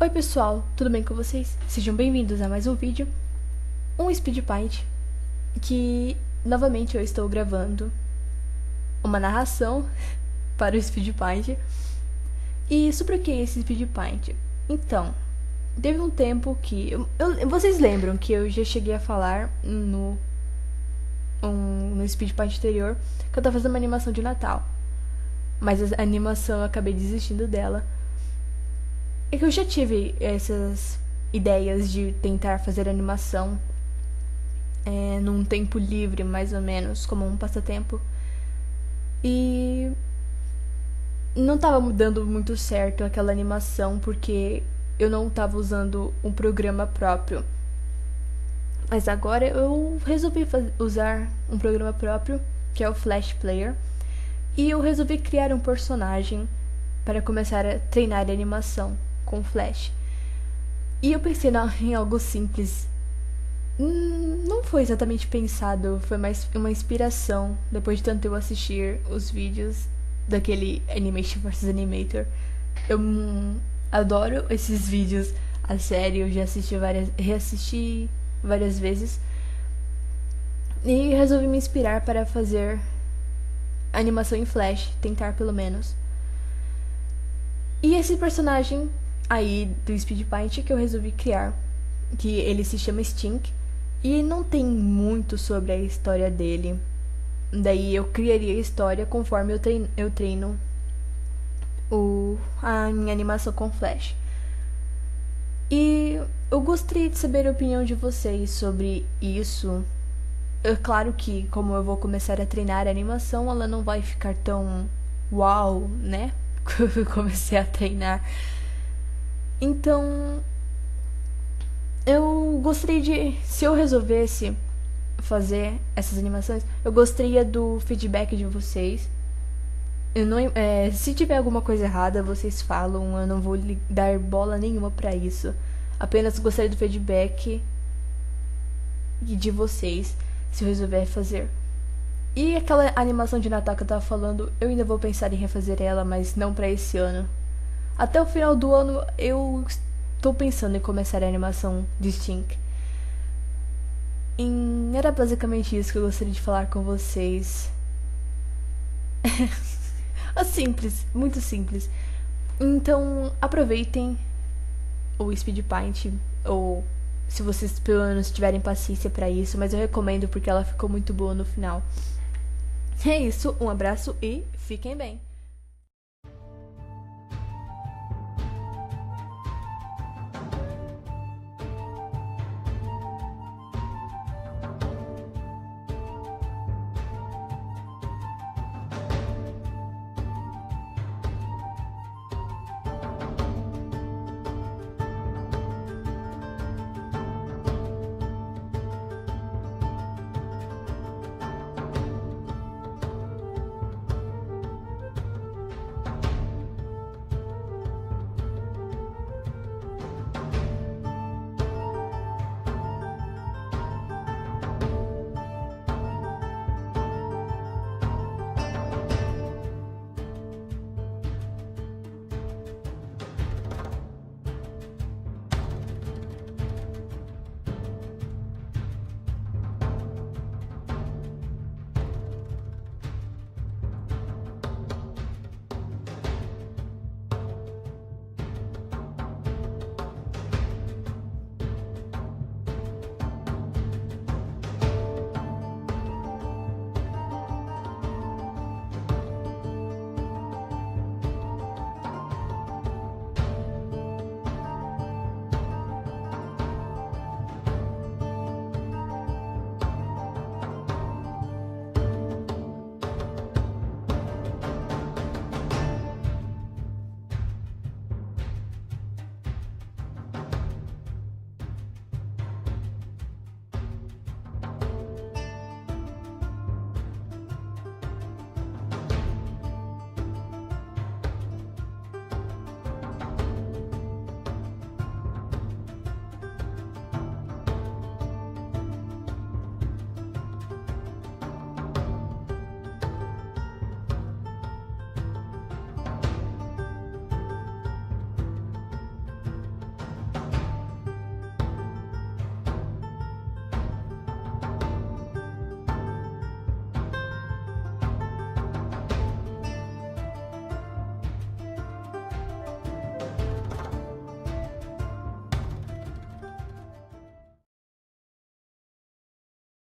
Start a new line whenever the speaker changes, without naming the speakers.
Oi pessoal, tudo bem com vocês? Sejam bem-vindos a mais um vídeo, um Speed Paint, que novamente eu estou gravando uma narração para o Speed Paint. E sobre o que é esse Speed Paint? Então, teve um tempo que... vocês lembram que eu já cheguei a falar no Speed Paint anterior que eu tava fazendo uma animação de Natal, mas a animação eu acabei desistindo dela. É que eu já tive essas ideias de tentar fazer animação num tempo livre, mais ou menos, como um passatempo. E não tava dando muito certo aquela animação, porque eu não tava usando um programa próprio. Mas agora eu resolvi usar um programa próprio, que é o Flash Player. E eu resolvi criar um personagem para começar a treinar a animação com Flash. E eu pensei em algo simples. Não foi exatamente pensado, foi mais uma inspiração depois de tanto eu assistir os vídeos daquele Animation vs Animator. Eu adoro esses vídeos, a série, eu já reassisti várias vezes. E resolvi me inspirar para fazer animação em Flash, tentar pelo menos. E esse personagem aí do Speed Paint que eu resolvi criar, que ele se chama Stink, e não tem muito sobre a história dele. Daí eu criaria a história conforme eu treino a minha animação com Flash. E eu gostaria de saber a opinião de vocês sobre isso. É claro que, como eu vou começar a treinar a animação, ela não vai ficar tão uau, né? Eu comecei a treinar. Então, eu gostaria de... Se eu resolvesse fazer essas animações, eu gostaria do feedback de vocês. Eu não, se tiver alguma coisa errada, vocês falam. Eu não vou dar bola nenhuma pra isso. Apenas gostaria do feedback de vocês, se eu resolver fazer. E aquela animação de Natal que eu tava falando, eu ainda vou pensar em refazer ela, mas não pra esse ano. Até o final do ano eu estou pensando em começar a animação de Stink. Era basicamente isso que eu gostaria de falar com vocês. É simples, muito simples. Então aproveitem o Speed Paint, ou se vocês pelo menos tiverem paciência pra isso, mas eu recomendo porque ela ficou muito boa no final. É isso, um abraço e fiquem bem!